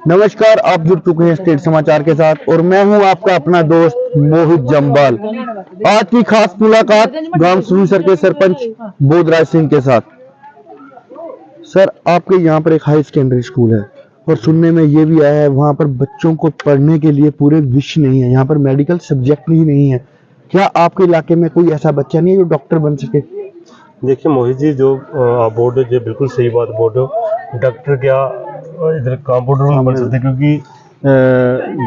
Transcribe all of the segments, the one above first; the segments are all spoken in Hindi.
नमस्कार, आप जुड़ चुके हैं स्टेट समाचार के साथ और मैं हूं आपका अपना दोस्त मोहित जम्बाल। आज की खास मुलाकात गांव सुनीसर के सरपंच बोधराज सिंह के साथ। सर, आपके यहाँ पर एक हाई सेकेंडरी स्कूल है और सुनने में ये भी आया है वहाँ पर बच्चों को पढ़ने के लिए पूरे विषय नहीं है, यहाँ पर मेडिकल सब्जेक्ट ही नहीं है। क्या आपके इलाके में कोई ऐसा बच्चा नहीं है जो डॉक्टर बन सके? देखिए मोहित जी, जो आप बोल रहे हो, जो बिल्कुल सही बात बोल रहे हो। डॉक्टर क्या इधर कंपाउंडर में बन सकते हैं, क्योंकि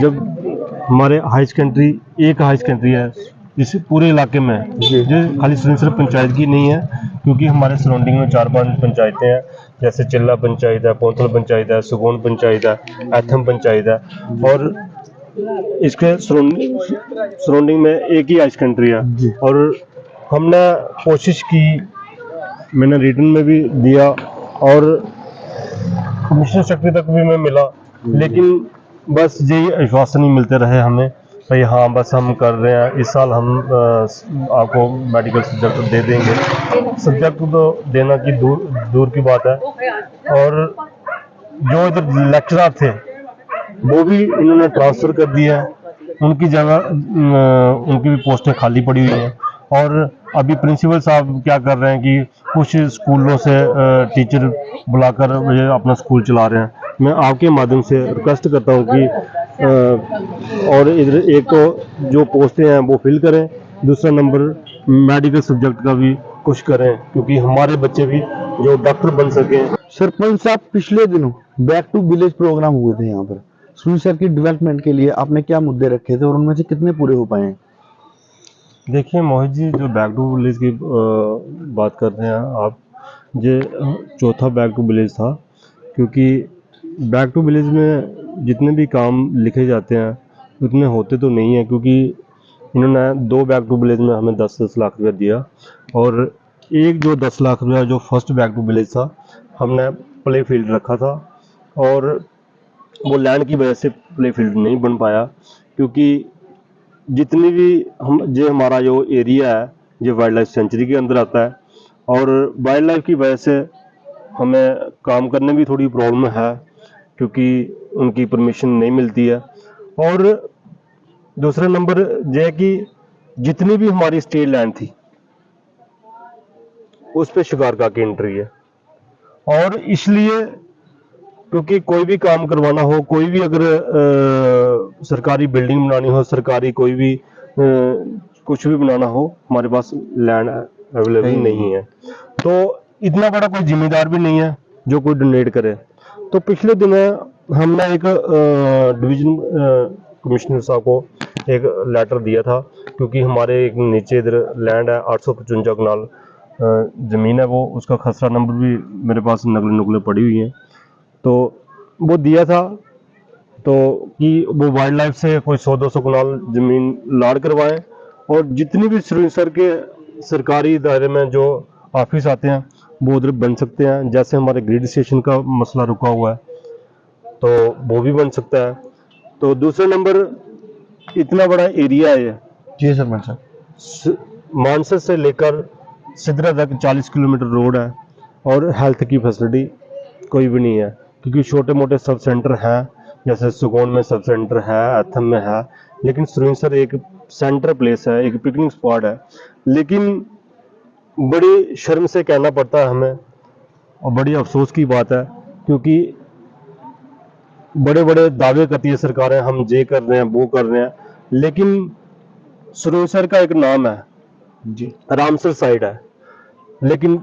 जब हमारे हाई सेकेंडरी, एक हाई सेकेंडरी है इस पूरे इलाके में, जी। जो खाली सुरेंद्र पंचायत की नहीं है, क्योंकि हमारे सराउंडिंग में 4-5 पंचायतें हैं। जैसे चिल्ला पंचायत है, पोंथल पंचायत है, सुगोन पंचायत है, एथम पंचायत है, और इसके सराउंडिंग में एक ही हाई सेकेंडरी है। जी। और हमने कोशिश की, मैंने रिटर्न में भी दिया और कमिश्नर सेक्रेटरी तक भी मैं मिला, लेकिन बस यही आश्वासन ही मिलते रहे हमें, भाई हाँ बस हम कर रहे हैं, इस साल हम आपको मेडिकल सब्जेक्ट दे देंगे। सब्जेक्ट तो देना की दूर दूर की बात है, और जो इधर लेक्चरर थे वो भी इन्होंने ट्रांसफ़र कर दिया है। उनकी जगह उनकी भी पोस्टें खाली पड़ी हुई हैं। और अभी प्रिंसिपल साहब क्या कर रहे हैं कि कुछ स्कूलों से टीचर बुलाकर ये अपना स्कूल चला रहे हैं। मैं आपके माध्यम से रिक्वेस्ट करता हूँ कि और इधर एक तो जो पोस्टें हैं वो फिल करें, दूसरा नंबर मेडिकल सब्जेक्ट का भी कुछ करें, क्योंकि हमारे बच्चे भी जो डॉक्टर बन सकें। सरपंच साहब, पिछले दिनों बैक टू विलेज प्रोग्राम हुए थे यहाँ पर। सुनीसर की डेवलपमेंट के लिए आपने क्या मुद्दे रखे थे और उनमें से कितने पूरे हो पाए हैं? देखिए मोहित जी, जो बैक टू विलेज की बात कर रहे हैं आप, ये चौथा बैक टू विलेज था, क्योंकि बैक टू विलेज में जितने भी काम लिखे जाते हैं उतने होते तो नहीं हैं, क्योंकि इन्होंने 2 बैक टू विलेज में हमें 10-10 लाख रुपया दिया, और एक जो 10 लाख रुपया जो फर्स्ट बैक टू विलेज था, हमने प्ले फील्ड रखा था, और वो लैंड की वजह से प्ले फील्ड नहीं बन पाया, क्योंकि जितनी भी हम जो हमारा जो एरिया है, जो वाइल्ड लाइफ सेंचुरी के अंदर आता है, और वाइल्ड लाइफ की वजह से हमें काम करने में भी थोड़ी प्रॉब्लम है, क्योंकि उनकी परमिशन नहीं मिलती है। और दूसरा नंबर यह है कि जितनी भी हमारी स्टेट लैंड थी उस पे शिकारका की एंट्री है, और इसलिए क्योंकि कोई भी काम करवाना हो, कोई भी अगर सरकारी बिल्डिंग बनानी हो, सरकारी कोई भी कुछ भी बनाना हो, हमारे पास लैंड अवेलेबल नहीं है, तो इतना बड़ा कोई जिम्मेदार भी नहीं है जो कोई डोनेट करे। तो पिछले दिनों हमने एक डिवीजन कमिश्नर साहब को एक लेटर दिया था, क्योंकि हमारे एक नीचे इधर लैंड है 855 कनाल ज़मीन है, वो उसका खसरा नंबर भी मेरे पास नकली नुकले पड़ी हुई हैं, तो वो दिया था, तो कि वो वाइल्ड लाइफ से कोई 100-200 कनाल ज़मीन लाड़ करवाएं, और जितनी भी सर के सरकारी दायरे में जो ऑफिस आते हैं वो उधर बन सकते हैं। जैसे हमारे ग्रिड स्टेशन का मसला रुका हुआ है, तो वो भी बन सकता है। तो दूसरा नंबर, इतना बड़ा एरिया है जी सरपंच साहब। मानसर से लेकर सिदरा तक 40 किलोमीटर रोड है, और हेल्थ की फैसिलिटी कोई भी नहीं है, क्योंकि छोटे मोटे सब सेंटर हैं, जैसे सुगौन में सब सेंटर है, एथम में है, लेकिन सुरेंसर एक सेंटर प्लेस है, एक पिकनिक स्पॉट है। लेकिन बड़ी शर्म से कहना पड़ता है हमें, और बड़ी अफसोस की बात है, क्योंकि बड़े बड़े दावे करती है सरकारें, हम ये कर रहे हैं वो कर रहे हैं, लेकिन सुरेंसर का एक नाम है जी। रामसर साइड है, लेकिन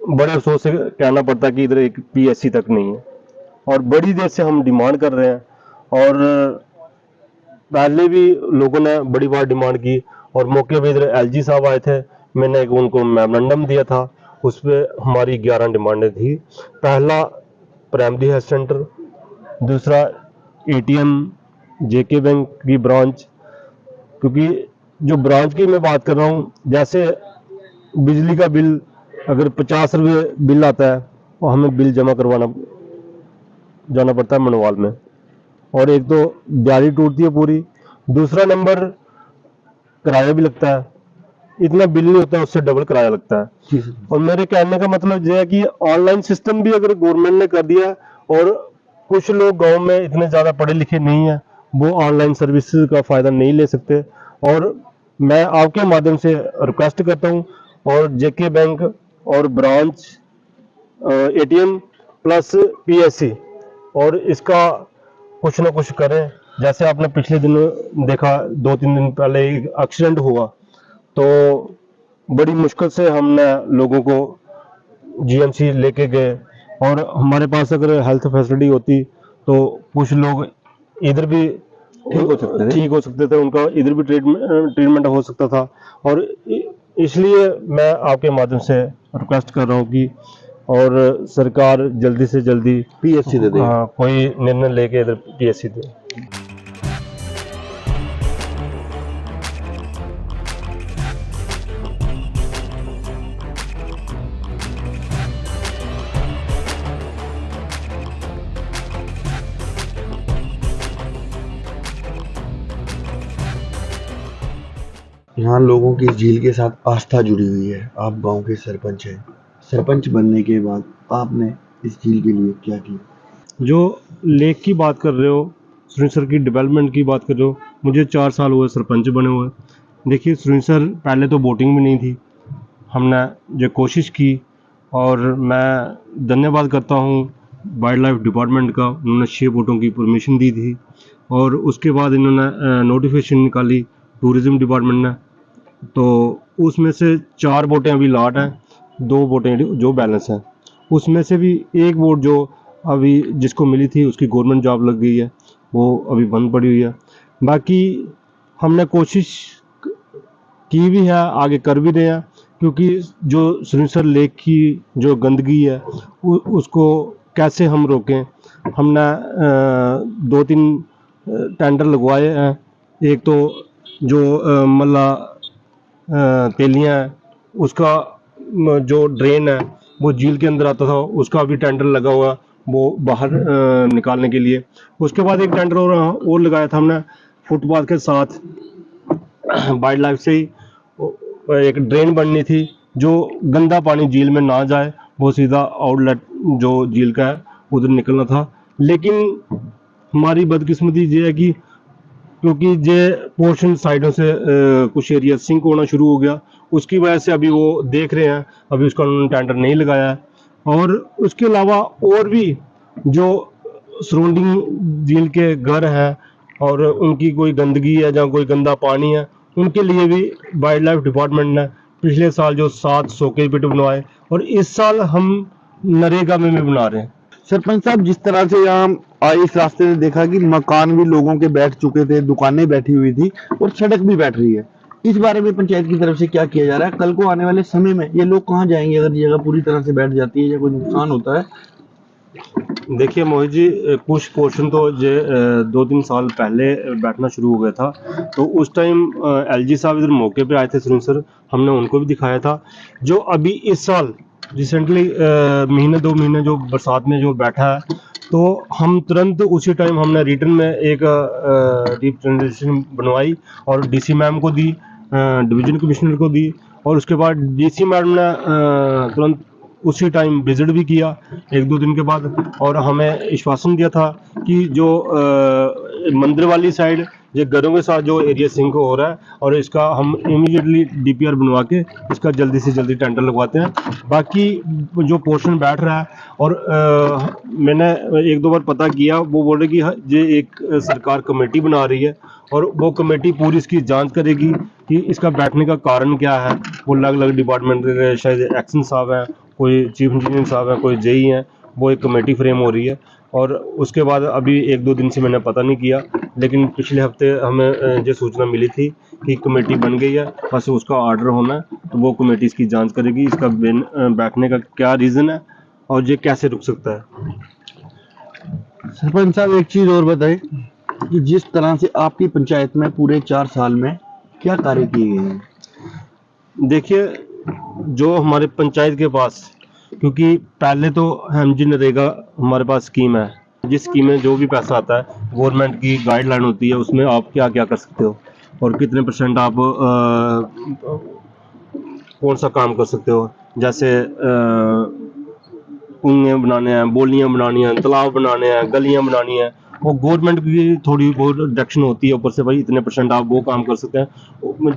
बड़े अफसोस से कहना पड़ता है कि इधर एक पीएससी तक नहीं है, और बड़ी देर से हम डिमांड कर रहे हैं, और पहले भी लोगों ने बड़ी बार डिमांड की, और मौके पे इधर एलजी साहब आए थे, मैंने एक उनको मेमोरेंडम दिया था, उस पर हमारी 11 डिमांडें थी। पहला प्राइमरी हेल्थ सेंटर, दूसरा एटीएम, जेके बैंक की ब्रांच, क्योंकि जो ब्रांच की मैं बात कर रहा हूँ, जैसे बिजली का बिल अगर 50 रुपये बिल आता है, वो हमें बिल जमा करवाना जाना पड़ता है मनवाल में, और एक तो दिहाड़ी टूटती है पूरी, दूसरा नंबर किराया भी लगता है, इतना बिल नहीं होता है, उससे डबल किराया लगता है। और मेरे कहने का मतलब यह है कि ऑनलाइन सिस्टम भी अगर गवर्नमेंट ने कर दिया, और कुछ लोग गांव में इतने ज़्यादा पढ़े लिखे नहीं हैं, वो ऑनलाइन सर्विस का फ़ायदा नहीं ले सकते। और मैं आपके माध्यम से रिक्वेस्ट करता हूँ, और जेके बैंक और ब्रांच, एटीएम प्लस पीएससी, और इसका कुछ ना कुछ करें। जैसे आपने पिछले दिन देखा, 2-3 दिन पहले एक एक्सीडेंट हुआ, तो बड़ी मुश्किल से हमने लोगों को जीएमसी लेके गए, और हमारे पास अगर हेल्थ फैसिलिटी होती तो कुछ लोग इधर भी ठीक हो सकते थे, उनका इधर भी ट्रीटमेंट हो सकता था। और इसलिए मैं आपके माध्यम से रिक्वेस्ट कर रहा हूँ कि और सरकार जल्दी से जल्दी पीएससी दे दे। हाँ, कोई निर्णय लेके इधर पीएससी दे। यहाँ लोगों की इस झील के साथ आस्था जुड़ी हुई है। आप गांव के सरपंच हैं। सरपंच बनने के बाद आपने इस झील के लिए क्या किया? जो लेक की बात कर रहे हो, सुरिंसर की डेवलपमेंट की बात कर रहे हो, मुझे 4 साल हुए सरपंच बने हुए। देखिए, सुरिंसर पहले तो बोटिंग भी नहीं थी, हमने जो कोशिश की, और मैं धन्यवाद करता हूँ वाइल्ड लाइफ डिपार्टमेंट का, उन्होंने 6 बोटों की परमिशन दी थी, और उसके बाद इन्होंने नोटिफिकेशन निकाली टूरिज़्म डिपार्टमेंट ने, तो उसमें से 4 बोटें अभी लॉट हैं, 2 बोटें जो बैलेंस हैं। उसमें से भी एक बोट जो अभी जिसको मिली थी उसकी गवर्नमेंट जॉब लग गई है, वो अभी बंद पड़ी हुई है। बाकी हमने कोशिश की भी है, आगे कर भी रहे हैं, क्योंकि जो सुरिंसर लेक की जो गंदगी है उसको कैसे हम रोकें। हमने 2-3 टेंडर लगवाए हैं। एक तो जो मल्ला तेलियां है, उसका जो ड्रेन है वो झील के अंदर आता था, उसका भी टेंडर लगा हुआ, वो बाहर निकालने के लिए। उसके बाद एक टेंडर और लगाया था हमने फुटपाथ के साथ, वाइल्ड लाइफ से ही एक ड्रेन बननी थी, जो गंदा पानी झील में ना जाए, वो सीधा आउटलेट जो झील का है उधर निकलना था। लेकिन हमारी बदकिस्मती ये है कि क्योंकि ये पोर्शन साइडों से कुछ एरिया सिंक होना शुरू हो गया, उसकी वजह से अभी वो देख रहे हैं, अभी उसका उन्होंने टेंडर नहीं लगाया है। और उसके अलावा और भी जो सराउंडिंग झील के घर हैं और उनकी कोई गंदगी है या कोई गंदा पानी है, उनके लिए भी वाइल्ड लाइफ डिपार्टमेंट ने पिछले साल जो 7 सोके पिट बनवाए, और इस साल हम नरेगा में भी बना रहे हैं। सरपंच साहब, जिस तरह से यहाँ आए इस रास्ते में देखा कि मकान भी लोगों के बैठ चुके थे, दुकानें बैठी हुई थी और सड़क भी बैठ रही है। इस बारे में पंचायत की तरफ से क्या किया जा रहा है? कल को आने वाले समय में ये लोग कहाँ जाएंगे अगर ये जगह पूरी तरह से बैठ जाती है या कोई नुकसान होता है? देखिए मोहित जी, कुछ पोर्शन तो ये 2-3 साल पहले बैठना शुरू हो गया था, तो उस टाइम एलजी साहब इधर मौके पे आए थे सुरिंसर, हमने उनको भी दिखाया था। जो अभी इस साल रिसेंटली महीने 2 महीने जो बरसात में जो बैठा है, तो हम तुरंत उसी टाइम हमने रिटर्न में एक रिप्रेजेंटेशन बनवाई और डीसी मैम को दी, डिवीजन कमिश्नर को दी, और उसके बाद डीसी मैम ने तुरंत उसी टाइम विजिट भी किया 1-2 दिन के बाद, और हमें आश्वासन दिया था कि जो मंदिर वाली साइड ये घरों के साथ जो एरिया सिंक हो रहा है, और इसका हम इमीडिएटली डीपीआर बनवा के इसका जल्दी से जल्दी टेंडर लगवाते हैं। बाकी जो पोर्शन बैठ रहा है, और मैंने 1-2 बार पता किया, वो बोल रहे कि ये एक सरकार कमेटी बना रही है, और वो कमेटी पूरी इसकी जांच करेगी कि इसका बैठने का कारण क्या है। वो अलग अलग डिपार्टमेंट के शायद एक्शन साहब हैं, कोई चीफ इंजीनियर साहब हैं, कोई जेई हैं, वो एक कमेटी फ्रेम हो रही है। और उसके बाद अभी 1-2 दिन से मैंने पता नहीं किया, लेकिन पिछले हफ्ते हमें ये सूचना मिली थी कि कमेटी बन गई है, बस उसका ऑर्डर होना है, तो वो कमेटी इसकी जांच करेगी, इसका बैठने का क्या रीज़न है और ये कैसे रुक सकता है। सरपंच साहब, एक चीज और बताएं कि जिस तरह से आपकी पंचायत में पूरे 4 साल में क्या कार्य किए गए हैं? देखिए, जो हमारे पंचायत के पास, क्योंकि पहले तो एमजी नरेगा हमारे पास स्कीम है, जिस स्कीम में जो भी पैसा आता है गवर्नमेंट की गाइडलाइन होती है, उसमें आप क्या क्या कर सकते हो और कितने % आप कौन सा काम कर सकते हो। जैसे कुएं बनाने हैं, बोलियां बनानी हैं, तालाब बनाने हैं, गलियां बनानी हैं, और गवर्नमेंट की थोड़ी बहुत डायरेक्शन होती है ऊपर से, भाई इतने % आप वो काम कर सकते हैं,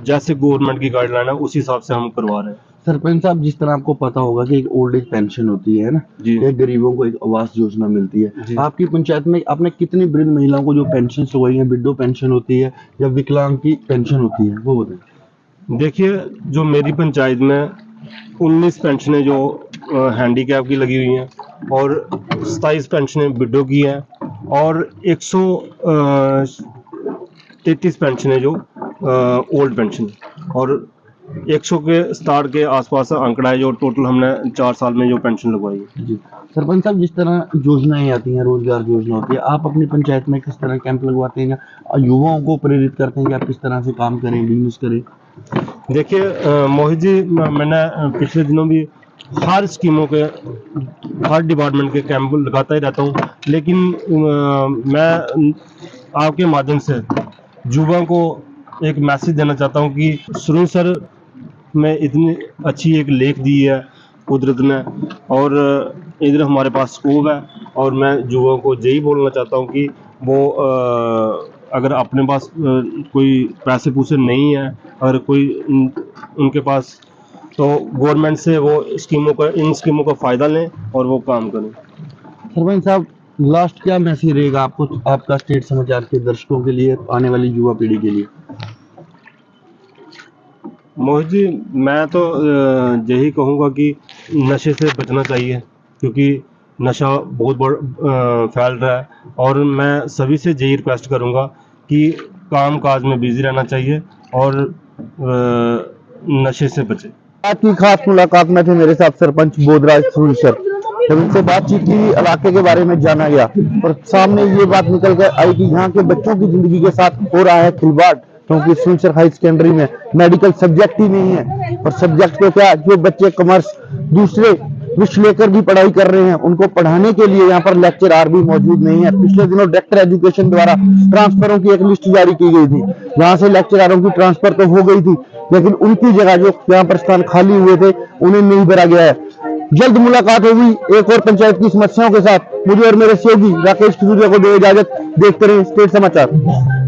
जैसे गवर्नमेंट की गाइडलाइन है उसी हिसाब से हम करवा रहे हैं। सरपंच साहब, जिस तरह आपको पता होगा कि एक ओल्ड एज पेंशन होती है ना, जी। एक गरीबों को एक आवास योजना मिलती है, जी। आपकी पंचायत में आपने कितनी वृद्ध महिलाओं को जो पेंशन हुई है, विडो पेंशन होती है या विकलांग की पेंशन होती है, वो बताएं। देखिए, जो मेरी पंचायत में 19 पेंशनें जो हैंडीकैप की लगी हुई हैं, और 27 पेंशनें विडो की हैं, और 133 पेंशनें जो ओल्ड पेंशन, और 100 के स्टार के आसपास आंकड़ा है जो टोटल हमने 4 साल में जो पेंशन लगवाई है। जी सरपंच साहब, जिस तरह योजनाएं आती हैं, रोजगार योजना होती है, आप अपनी पंचायत में किस तरह कैंप लगवाते हैं या युवाओं को प्रेरित करते हैं कि आप किस तरह से काम करें, बिजनेस करें? देखिए मोहित जी, मैंने पिछले दिनों भी हर स्कीमों के, हर डिपार्टमेंट के कैंप लगाता ही रहता हूँ, लेकिन मैं आपके माध्यम से युवाओं को एक मैसेज देना चाहता हूँ कि सुरू सर में इतनी अच्छी एक लेक दी है कुदरत ने, और इधर हमारे पास स्कोप है, और मैं युवाओं को यही बोलना चाहता हूँ कि वो अगर अपने पास कोई पैसे पूसे नहीं है, अगर कोई उनके पास, तो गवर्नमेंट से वो इन स्कीमों का फ़ायदा लें और वो काम करें। सरपंच साहब, लास्ट क्या मैसेज रहेगा आपको, आपका स्टेट समाचार के दर्शकों के लिए, आने वाली युवा पीढ़ी के लिए? मोहित जी, मैं तो यही कहूँगा कि नशे से बचना चाहिए, क्योंकि नशा बहुत फैल रहा है, और मैं सभी से यही रिक्वेस्ट करूँगा कि काम काज में बिजी रहना चाहिए और नशे से बचे। आज की खास मुलाकात में थे मेरे साथ सरपंच बोधराज सर। जब इनसे बातचीत की, इलाके के बारे में जाना गया, और सामने ये बात निकल कर आई कि यहाँ के बच्चों की जिंदगी के साथ हो रहा है खिलवाड़, क्योंकि सुनसर हाई सेकेंडरी में मेडिकल सब्जेक्ट ही नहीं है, और सब्जेक्ट तो क्या, जो बच्चे कॉमर्स दूसरे विषय लेकर भी पढ़ाई कर रहे हैं, उनको पढ़ाने के लिए यहाँ पर लेक्चरार भी मौजूद नहीं है। पिछले दिनों डायरेक्टर एजुकेशन द्वारा ट्रांसफरों की एक लिस्ट जारी की गई थी, जहाँ से लेक्चरारों की ट्रांसफर तो हो गई थी, लेकिन उनकी जगह जो यहाँ पर स्थान खाली हुए थे उन्हें नहीं भरा गया है। जल्द मुलाकात होगी एक और पंचायत की समस्याओं के साथ। मुझे और मेरे सहयोगी राकेश खजूरिया को दो इजाजत। देखते रहे स्टेट समाचार।